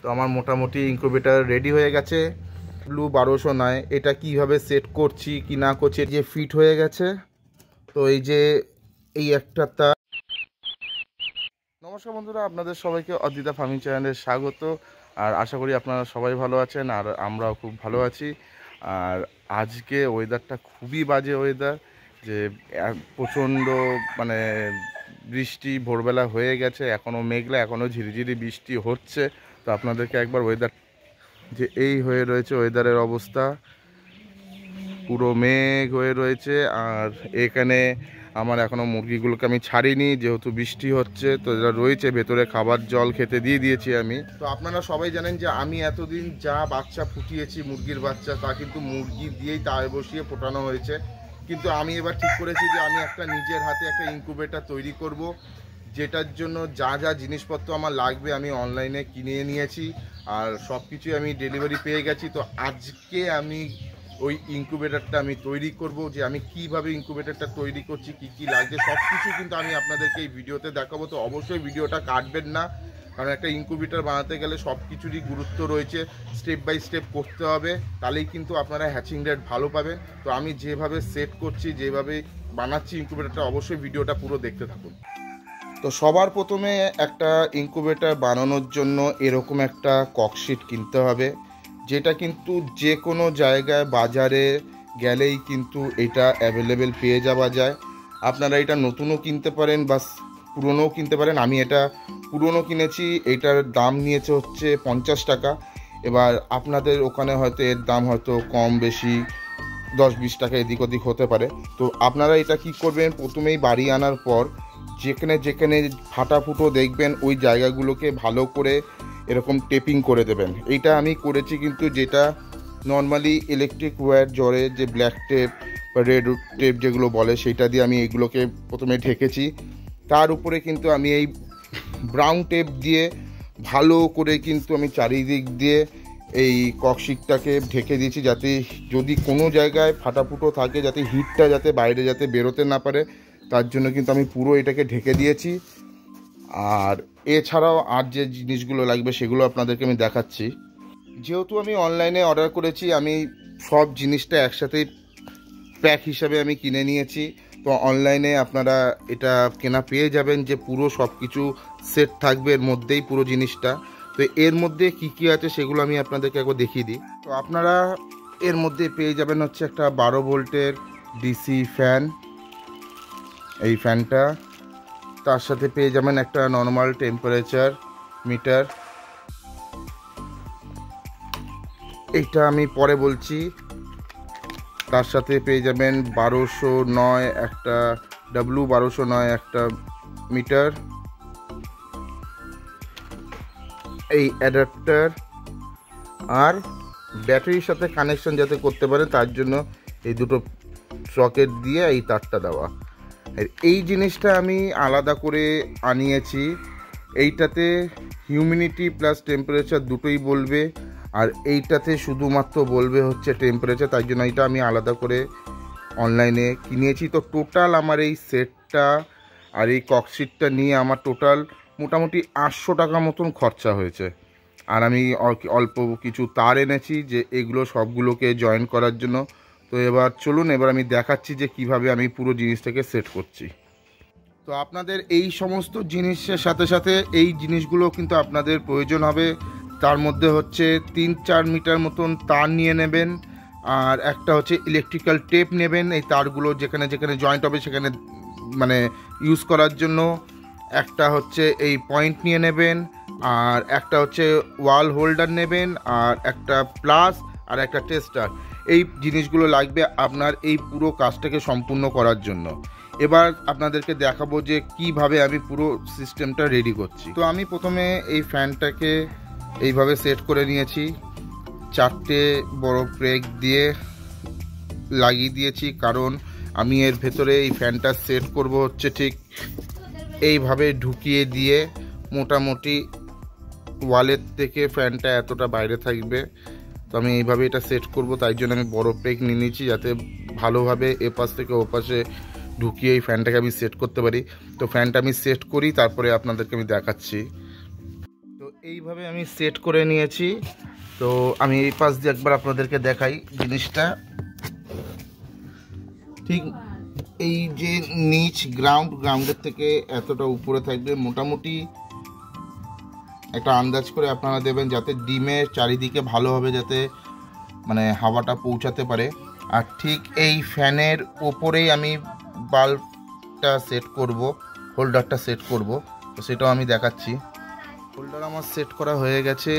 তো আমার মোটামুটি ইনকিউবেটর রেডি হয়ে গেছে। ব্লু 1209 এটা কিভাবে সেট করছি কি না করছি, যে ফিট হয়ে গেছে। তো এই যে এই একটা তার। নমস্কার বন্ধুরা, আপনাদের সবাইকে অদ্বিতা ফার্মিং চ্যানেলে স্বাগত। আর আশা করি আপনারা সবাই ভালো আছেন, আর আমরাও খুব ভালো আছি। আর আজকে ওয়েদারটা খুবই বাজে ওয়েদার, যে প্রচণ্ড মানে বৃষ্টি ভোরবেলা হয়ে গেছে, এখনও মেঘলা, এখনও ঝিরিঝিরি বৃষ্টি হচ্ছে। তো আপনাদেরকে একবার ওয়েদার যে এই হয়ে রয়েছে, ওয়েদারের অবস্থা পুরো মেঘ হয়ে রয়েছে। আর এখানে আমার এখনও মুরগিগুলোকে আমি ছাড়িনি, যেহেতু বৃষ্টি হচ্ছে। তো এরা রয়েছে ভেতরে, খাবার জল খেতে দিয়ে দিয়েছি আমি। তো আপনারা সবাই জানেন যে আমি এতদিন যা বাচ্চা ফুটিয়েছি মুরগির বাচ্চা, তা কিন্তু মুরগি দিয়েই তারে বসিয়ে ফোটানো হয়েছে। কিন্তু আমি এবার ঠিক করেছি যে আমি একটা নিজের হাতে একটা ইনকিউবেটর তৈরি করব, যেটার জন্য যা যা জিনিসপত্র আমার লাগবে আমি অনলাইনে কিনে নিয়েছি, আর সব কিছুই আমি ডেলিভারি পেয়ে গেছি। তো আজকে আমি ওই ইনকিউবেটরটা আমি তৈরি করব, যে আমি কিভাবে ইনকিউবেটরটা তৈরি করছি, কি কি লাগছে সব কিছু কিন্তু আমি আপনাদেরকে এই ভিডিওতে দেখাবো। তো অবশ্যই ভিডিওটা কাটবেন না, কারণ একটা ইনকিউবেটর বানাতে গেলে সব কিছুরই গুরুত্ব রয়েছে, স্টেপ বাই স্টেপ করতে হবে, তাহলেই কিন্তু আপনারা হ্যাচিং রেট ভালো পাবেন। তো আমি যেভাবে সেট করছি, যেভাবে বানাচ্ছি ইনকিউবেটরটা, অবশ্যই ভিডিওটা পুরো দেখতে থাকুন। তো সবার প্রথমে একটা ইনকিউবেটর বানানোর জন্য এরকম একটা ককশিট কিনতে হবে, যেটা কিন্তু যে কোনো জায়গায় বাজারে গেলেই কিন্তু এটা অ্যাভেলেবেল পেয়ে যাওয়া যায়। আপনারা এটা নতুনও কিনতে পারেন বা পুরনোও কিনতে পারেন। আমি এটা পুরনো কিনেছি, এটার দাম নিয়েছে হচ্ছে 50 টাকা। এবার আপনাদের ওখানে হয়তো এর দাম হয়তো কম বেশি 10-20 টাকা এদিক ওদিক হতে পারে। তো আপনারা এটা কি করবেন, প্রথমেই বাড়ি আনার পর যেখানে যেখানে ফাটা ফুটো দেখবেন ওই জায়গাগুলোকে ভালো করে এরকম টেপিং করে দেবেন। এইটা আমি করেছি, কিন্তু যেটা নর্মালি ইলেকট্রিক ওয়্যার জড়ে যে ব্ল্যাক টেপ বা রেড টেপ যেগুলো বলে, সেটা দিয়ে আমি এগুলোকে প্রথমে ঢেকেছি। তার উপরে কিন্তু আমি এই ব্রাউন টেপ দিয়ে ভালো করে কিন্তু আমি চারিদিক দিয়ে এই ককশিটটাকে ঢেকে দিয়েছি, যাতে যদি কোনো জায়গায় ফাটাফুটো থাকে যাতে হিটটা যাতে বাইরে যাতে বেরোতে না পারে, তার জন্য কিন্তু আমি পুরো এটাকে ঢেকে দিয়েছি। আর এছাড়াও আর যে জিনিসগুলো লাগবে সেগুলো আপনাদেরকে আমি দেখাচ্ছি। যেহেতু আমি অনলাইনে অর্ডার করেছি, আমি সব জিনিসটা একসাথেই প্যাক হিসাবে আমি কিনে নিয়েছি। তো অনলাইনে আপনারা এটা কেনা পেয়ে যাবেন, যে পুরো সব কিছু সেট থাকবে এর মধ্যেই পুরো জিনিসটা। তো এর মধ্যে কি কি আছে সেগুলো আমি আপনাদেরকে একবার দেখিয়ে দিই। তো আপনারা এর মধ্যে পেয়ে যাবেন হচ্ছে একটা 12 ভোল্টের ডিসি ফ্যান, এই ফ্যানটা। তার সাথে পেয়ে যাবেন একটা নর্মাল টেম্পারেচার মিটার, এইটা আমি পরে বলছি। তার সাথে পেয়ে যাবেন 1209 একটা W1209 একটা মিটার, এই অ্যাডাপ্টার, আর ব্যাটারির সাথে কানেকশন যাতে করতে পারে তার জন্য এই দুটো সকেট দিয়ে এই তারটা দেওয়া। এই জিনিসটা আমি আলাদা করে আনিয়েছি। এইটাতে হিউমিডিটি প্লাস টেম্পারেচার দুটোই বলবে, আর এইটাতে শুধুমাত্র বলবে হচ্ছে টেম্পারেচার, তাই জন্য এটা আমি আলাদা করে অনলাইনে কিনেছি। তো টোটাল আমার এই সেটটা আর এই ককশিটটা নিয়ে আমার টোটাল মোটামুটি 800 টাকা মতন খরচা হয়েছে। আর আমি অল্প কিছু তার এনেছি, যে এগুলো সবগুলোকে জয়েন করার জন্য। তো এবার চলুন, এবার আমি দেখাচ্ছি যে কিভাবে আমি পুরো জিনিসটাকে সেট করছি। তো আপনাদের এই সমস্ত জিনিসের সাথে সাথে এই জিনিসগুলো কিন্তু আপনাদের প্রয়োজন হবে। তার মধ্যে হচ্ছে 3-4 মিটার মতন তার নিয়ে নেবেন, আর একটা হচ্ছে ইলেকট্রিক্যাল টেপ নেবেন, এই তারগুলো যেখানে যেখানে জয়েন্ট হবে সেখানে মানে ইউজ করার জন্য। একটা হচ্ছে এই পয়েন্ট নিয়ে নেবেন, আর একটা হচ্ছে ওয়াল হোল্ডার নেবেন, আর একটা প্লাস আর একটা টেস্টার। এই জিনিসগুলো লাগবে আপনার এই পুরো কাজটাকে সম্পূর্ণ করার জন্য। এবার আপনাদেরকে দেখাবো যে কিভাবে আমি পুরো সিস্টেমটা রেডি করছি। তো আমি প্রথমে এই ফ্যানটাকে এইভাবে সেট করে নিয়েছি, 4টে বড় ব্রেক দিয়ে লাগিয়ে দিয়েছি, কারণ আমি এর ভেতরে এই ফ্যানটা সেট করব হচ্ছে ঠিক এইভাবে ঢুকিয়ে দিয়ে মোটামুটি ওয়ালের থেকে ফ্যানটা এতটা বাইরে থাকবে। তো আমি এইভাবে এটা সেট করব, তাই জন্য আমি বড় ব্রেক নিয়ে নিয়েছি, যাতে ভালোভাবে এপাশ থেকে ওপাশে ঢুকিয়ে এই ফ্যানটাকে আমি সেট করতে পারি। তো ফ্যানটা আমি সেট করি, তারপরে আপনাদেরকে আমি দেখাচ্ছি। তো এইভাবে আমি সেট করে নিয়েছি। তো আমি এই পাশ দিয়ে একবার আপনাদেরকে দেখাই জিনিসটা। ঠিক এই যে নিচ গ্রাউন্ডের থেকে এতটা উপরে থাকবে, মোটামুটি একটা আন্দাজ করে আপনারা দেবেন যাতে ডিমের চারিদিকে ভালোভাবে যাতে মানে হাওয়াটা পৌঁছাতে পারে। আর ঠিক এই ফ্যানের ওপরেই আমি বাল্বটা সেট করব, হোল্ডারটা সেট করব, তো সেটাও আমি দেখাচ্ছি। হোল্ডার আমার সেট করা হয়ে গেছে।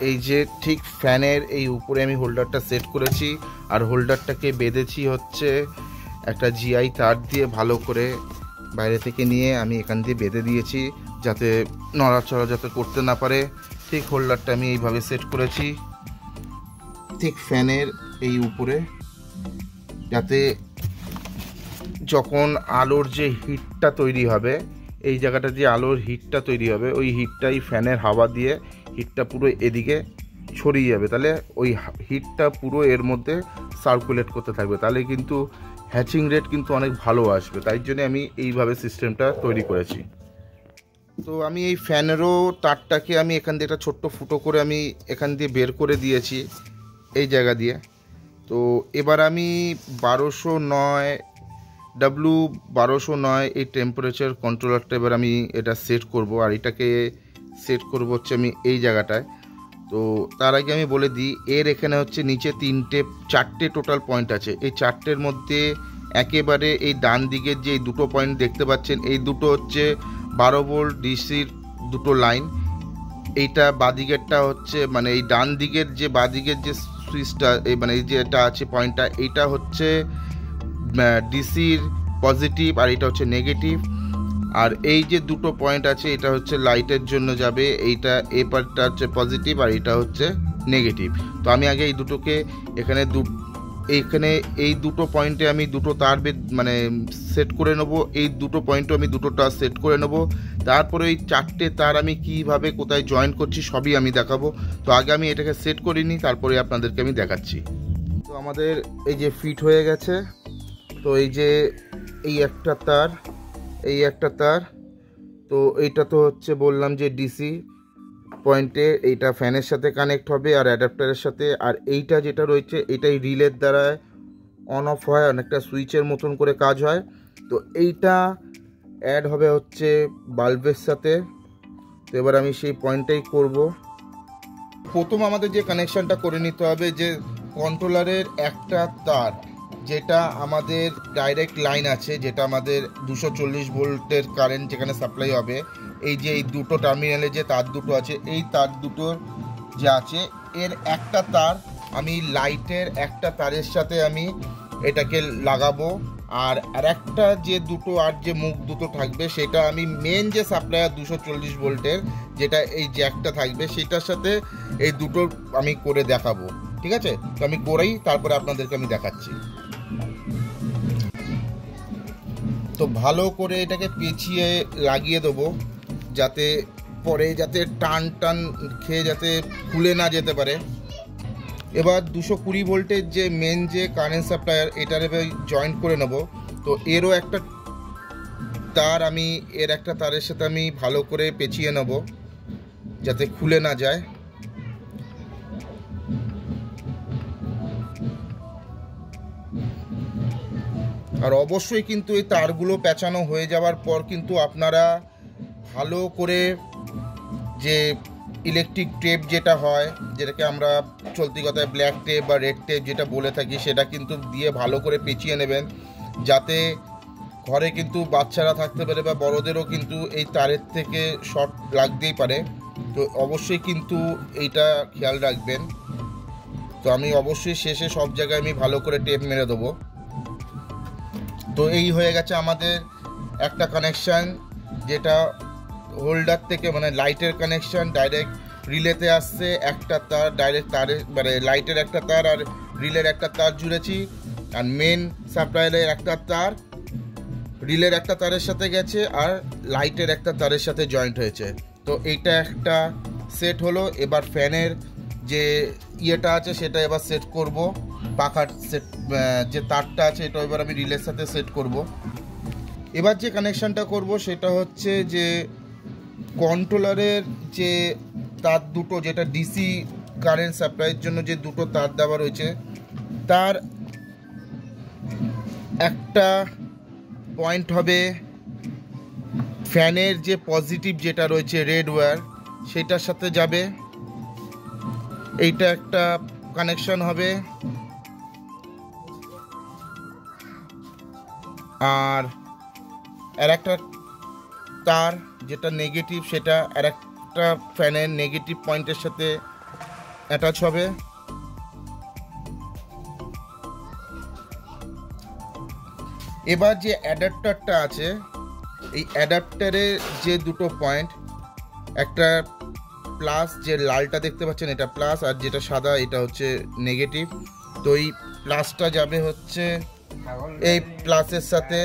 এই যে ঠিক ফ্যানের এই উপরে আমি হোল্ডারটা সেট করেছি, আর হোল্ডারটাকে বেঁধেছি হচ্ছে একটা জিআই তার দিয়ে, ভালো করে বাইরে থেকে নিয়ে আমি এখান দিয়ে বেঁধে দিয়েছি যাতে নড়াচড়া যাতে করতে না পারে। ঠিক হোল্ডারটা আমি এইভাবে সেট করেছি ঠিক ফ্যানের এই উপরে, যাতে যখন আলোর যে হিটটা তৈরি হবে, এই জায়গাটা যে আলোর হিটটা তৈরি হবে, ওই হিটটাই ফ্যানের হাওয়া দিয়ে হিটটা পুরো এদিকে ছড়িয়ে যাবে, তাহলে ওই হিটটা পুরো এর মধ্যে সার্কুলেট করতে থাকবে, তাহলে কিন্তু হ্যাচিং রেট কিন্তু অনেক ভালো আসবে। তাই জন্য আমি এইভাবে সিস্টেমটা তৈরি করেছি। তো আমি এই ফ্যানেরও তারটাকে আমি এখান দিয়ে একটা ছোট্ট ফুটো করে আমি এখান দিয়ে বের করে দিয়েছি এই জায়গা দিয়ে। তো এবার আমি 1209 এই টেম্পারেচার কন্ট্রোলারটা এবার আমি এটা সেট করব, আর এটাকে সেট করব হচ্ছে আমি এই জায়গাটায়। তো তার আগে আমি বলে দিই, এর এখানে হচ্ছে নিচে 4টে টোটাল পয়েন্ট আছে। এই 4টের মধ্যে একেবারে এই ডান দিকের যে এই দুটো পয়েন্ট দেখতে পাচ্ছেন, এই দুটো হচ্ছে 12 ভোল্ট ডিসির দুটো লাইন। এইটা বাদিকেরটা হচ্ছে মানে এই ডান দিকের যে বাদিকের যে সুইচটা মানে এই যে এটা আছে পয়েন্টটা, এইটা হচ্ছে ডিসির পজিটিভ আর এটা হচ্ছে নেগেটিভ। আর এই যে দুটো পয়েন্ট আছে এটা হচ্ছে লাইটের জন্য যাবে, এইটা এই পার্টটা হচ্ছে পজিটিভ আর এটা হচ্ছে নেগেটিভ। তো আমি আগে এই দুটোকে এখানে এই দুটো পয়েন্টে আমি দুটো তার মানে সেট করে নেবো, এই দুটো পয়েন্টও আমি দুটো তার সেট করে নেবো। তারপরে এই 4টে তার আমি কিভাবে কোথায় জয়েন করছি সবই আমি দেখাবো। তো আগে আমি এটাকে সেট করিনি, তারপরে আপনাদেরকে আমি দেখাচ্ছি। তো আমাদের এই যে ফিট হয়ে গেছে। তো এই যে এই একটা তার, এই একটা তার, তো এইটা তো হচ্ছে বললাম যে ডিসি পয়েন্টে, এইটা ফ্যানের সাথে কানেক্ট হবে আর অ্যাডাপ্টারের সাথে। আর এইটা যেটা রয়েছে এটাই রিলের দ্বারা অন অফ হয়, অনেকটা সুইচের মতন করে কাজ হয়। তো এইটা অ্যাড হবে হচ্ছে বাল্বের সাথে। তো এবার আমি সেই পয়েন্টটাই করব। প্রথম আমাদের যে কানেকশানটা করে নিতে হবে যে কন্ট্রোলারের একটা তার যেটা আমাদের ডাইরেক্ট লাইন আছে, যেটা আমাদের 240 ভোল্টের কারেন্ট যেখানে সাপ্লাই হবে, এই যে এই দুটো টার্মিনালে যে তার দুটো আছে, এই তার দুটোর যে আছে এর একটা তার আমি লাইটের একটা তারের সাথে আমি এটাকে লাগাবো। আর একটা যে দুটো আর যে মুখ দুটো থাকবে সেটা আমি মেন যে সাপ্লায়ার 240 ভোল্টের যেটা এই জ্যাকটা থাকবে সেটার সাথে এই দুটো আমি করে দেখাবো। ঠিক আছে, তো আমি করেই তারপরে আপনাদেরকে আমি দেখাচ্ছি। তো ভালো করে এটাকে পেঁচিয়ে লাগিয়ে দেবো যাতে পরে যাতে টান খেয়ে যাতে খুলে না যেতে পারে। এবার 220 ভোল্টের যে মেন যে কারেন্ট সাপ্লায়ার এটার এবার জয়েন্ট করে নেব। তো এরও একটা তার আমি এর একটা তারের সাথে আমি ভালো করে পেঁচিয়ে নেব যাতে খুলে না যায়। আর অবশ্যই কিন্তু এই তারগুলো পেঁচানো হয়ে যাওয়ার পর কিন্তু আপনারা ভালো করে যে ইলেকট্রিক টেপ যেটা হয়, যেটাকে আমরা চলতি কথায় ব্ল্যাক টেপ বা রেড টেপ যেটা বলে থাকি, সেটা কিন্তু দিয়ে ভালো করে পেঁচিয়ে নেবেন যাতে ঘরে কিন্তু বাচ্চারা থাকতে পারে বা বড়দেরও কিন্তু এই তারের থেকে শর্ট লাগতেই পারে। তো অবশ্যই কিন্তু এইটা খেয়াল রাখবেন। তো আমি অবশ্যই শেষে সব জায়গায় আমি ভালো করে টেপ মেরে দেবো। তো এই হয়ে গেছে আমাদের একটা কানেকশান, যেটা হোল্ডার থেকে মানে লাইটের কানেকশান ডাইরেক্ট রিলেতে আসছে। একটা তার ডাইরেক্ট তারে মানে লাইটের একটা তার আর রিলের একটা তার জুড়েছি, আর মেন সাপ্লাইয়ের একটা তার রিলের একটা তারের সাথে গেছে আর লাইটের একটা তারের সাথে জয়েন্ট হয়েছে। তো এইটা একটা সেট হলো। এবার ফ্যানের যে ইয়েটা আছে সেটা এবার সেট করব, পাখার সেট যে তারটা আছে এটা এবার আমি রিলের সাথে সেট করব। এবার যে কানেকশানটা করব সেটা হচ্ছে যে কন্ট্রোলারের যে তার দুটো, যেটা ডিসি কারেন্ট সাপ্লাইয়ের জন্য যে দুটো তার দেওয়া রয়েছে, তার একটা পয়েন্ট হবে ফ্যানের যে পজিটিভ যেটা রয়েছে রেড ওয়্যার, সেটার সাথে যাবে। এইটা একটা কানেকশন হবে। আর একটা তার যেটা নেগেটিভ, সেটা একটা ফ্যানের নেগেটিভ পয়েন্টের সাথে অ্যাটাচ হবে। এবার যে অ্যাডাপ্টারটা আছে, এই অ্যাডাপ্টারের যে দুটো পয়েন্ট, একটা প্লাস, যে লালটা দেখতে পাচ্ছেন এটা প্লাস, আর যেটা সাদা এটা হচ্ছে নেগেটিভ। তো এই প্লাসটা যাবে হচ্ছে এই প্লাসের সাথে,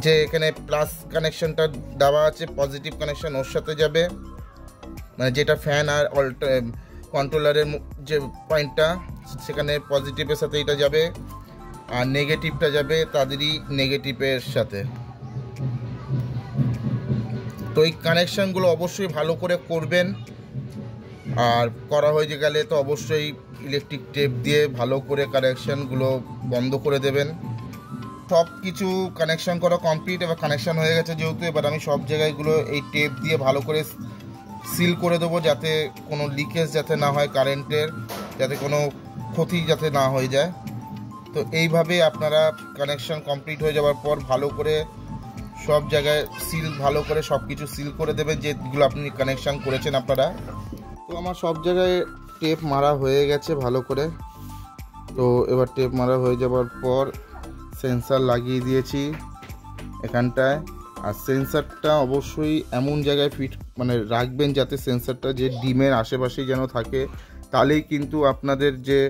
যে এখানে প্লাস কানেকশনটা দেওয়া আছে, পজিটিভ কানেকশন ওর সাথে যাবে, মানে যেটা ফ্যান আর কন্ট্রোলারের যে পয়েন্টটা, সেখানে পজিটিভের সাথে এটা যাবে, আর নেগেটিভটা যাবে তাদেরই নেগেটিভের সাথে। তো এই কানেকশানগুলো অবশ্যই ভালো করে করবেন, আর করা হয়ে গেলে তো অবশ্যই ইলেকট্রিক টেপ দিয়ে ভালো করে কানেকশানগুলো বন্ধ করে দেবেন। সব কিছু কানেকশান করা কমপ্লিট, এবার কানেকশান হয়ে গেছে যেহেতু, এবার আমি সব জায়গাগুলো এই টেপ দিয়ে ভালো করে সিল করে দেবো, যাতে কোনো লিকেজ যাতে না হয় কারেন্টের, যাতে কোনো ক্ষতি যাতে না হয়ে যায়। তো এইভাবে আপনারা কানেকশান কমপ্লিট হয়ে যাওয়ার পর ভালো করে সব জায়গায় সিল, ভালো করে সব কিছু সিল করে দেবেন যেগুলো আপনি কানেকশান করেছেন আপনারা। তো আমার সব জায়গায় টেপ মারা হয়ে গেছে ভালো করে। তো এবার টেপ মারা হয়ে যাওয়ার পর সেন্সার লাগিয়ে দিয়েছি এখানটায়। আর সেন্সারটা অবশ্যই এমন জায়গায় ফিট মানে রাখবেন যাতে সেন্সারটা যে ডিমের আশেপাশেই যেন থাকে, তাহলেই কিন্তু আপনাদের যে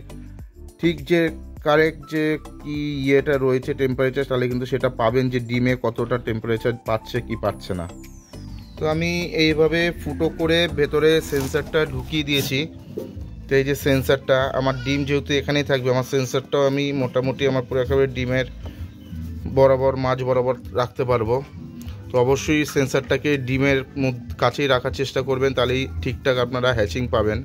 ঠিক যে কারেক্ট যে কি ইয়েটা রয়েছে টেম্পারেচার, তাহলে কিন্তু সেটা পাবেন যে ডিমে কতটা টেম্পারেচার পাচ্ছে কি পাচ্ছে না। তো আমি এইভাবে ফুটো করে ভেতরে সেন্সারটা ঢুকিয়ে দিয়েছি। তো এই যে সেন্সারটা, আমার ডিম যেহেতু এখানেই থাকবে, আমার সেন্সারটাও আমি মোটামুটি আমার পুরো একেবারে ডিমের বরাবর মাঝ বরাবর রাখতে পারবো। তো অবশ্যই সেন্সারটাকে ডিমের কাছেই রাখার চেষ্টা করবেন, তাহলেই ঠিকঠাক আপনারা হ্যাচিং পাবেন।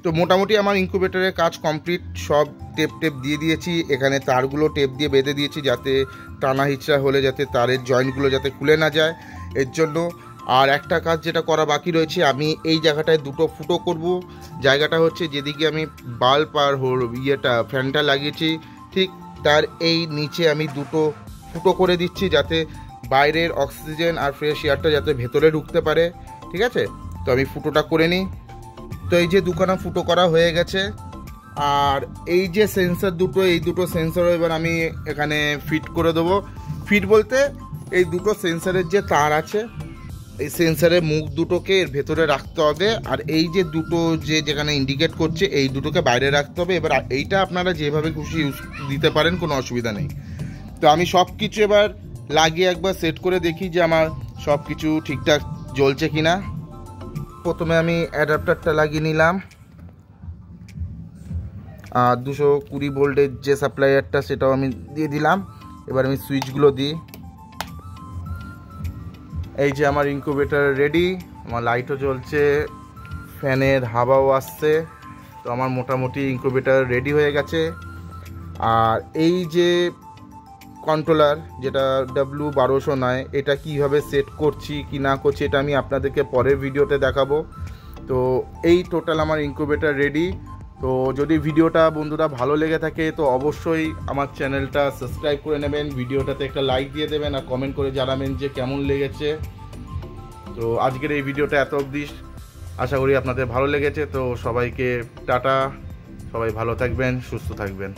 তো মোটামুটি আমার ইনকিউবেটরের কাজ কমপ্লিট, সব টেপ দিয়ে দিয়েছি, এখানে তারগুলো টেপ দিয়ে বেঁধে দিয়েছি যাতে টানা হিচড়া হলে যাতে তারের জয়েন্টগুলো যাতে খুলে না যায় এর জন্য। আর একটা কাজ যেটা করা বাকি রয়েছে, আমি এই জায়গাটায় দুটো ফুটো করব। জায়গাটা হচ্ছে যেদিকে আমি বাল্ব আর ফ্যানটা লাগিয়েছি, ঠিক তার এই নিচে আমি দুটো ফুটো করে দিচ্ছি যাতে বাইরের অক্সিজেন আর ফ্রেশ এয়ারটা যাতে ভেতরে ঢুকতে পারে। ঠিক আছে, তো আমি ফুটোটা করে নিই। তো এই যে দুখানা ফুটো করা হয়ে গেছে। আর এই যে সেন্সার দুটো, এই দুটো সেন্সারও এবার আমি এখানে ফিট করে দেবো। ফিট বলতে এই দুটো সেন্সারের যে তার আছে, এই সেন্সারের মুখ দুটোকে এর ভেতরে রাখতে হবে, আর এই যে দুটো যেখানে ইন্ডিকেট করছে এই দুটোকে বাইরে রাখতে হবে। এবার এইটা আপনারা যেভাবে খুশি ইউজ দিতে পারেন, কোনো অসুবিধা নেই। তো আমি সব কিছু এবার লাগিয়ে একবার সেট করে দেখি যে আমার সব কিছু ঠিকঠাক জ্বলছে কিনা। প্রথমে আমি অ্যাডাপ্টারটা লাগিয়ে নিলাম, আর 220 ভোল্টের যে সাপ্লাইয়ারটা সেটাও আমি দিয়ে দিলাম। এবার আমি সুইচগুলো দিই। এই যে আমার ইনকিউবেটর রেডি, আমার লাইটও জ্বলছে, ফ্যানের হাওয়াও আসছে। তো আমার মোটামুটি ইনকিউবেটর রেডি হয়ে গেছে। আর এই যে কন্ট্রোলার যেটা W1209, এটা কিভাবে সেট করছি কি না করছি এটা আমি আপনাদেরকে পরের ভিডিওতে দেখাবো। তো এই টোটাল আমার ইনকিউবেটর রেডি। তো যদি ভিডিওটা বন্ধুরা ভালো লেগে থাকে তো অবশ্যই আমার চ্যানেলটা সাবস্ক্রাইব করে নেবেন, ভিডিওটাতে একটা লাইক দিয়ে দেবেন, আর কমেন্ট করে জানাবেন যে কেমন লেগেছে। তো আজকের এই ভিডিওটা এত অবধি, আশা করি আপনাদের ভালো লেগেছে। তো সবাইকে টাটা, সবাই ভালো থাকবেন, সুস্থ থাকবেন।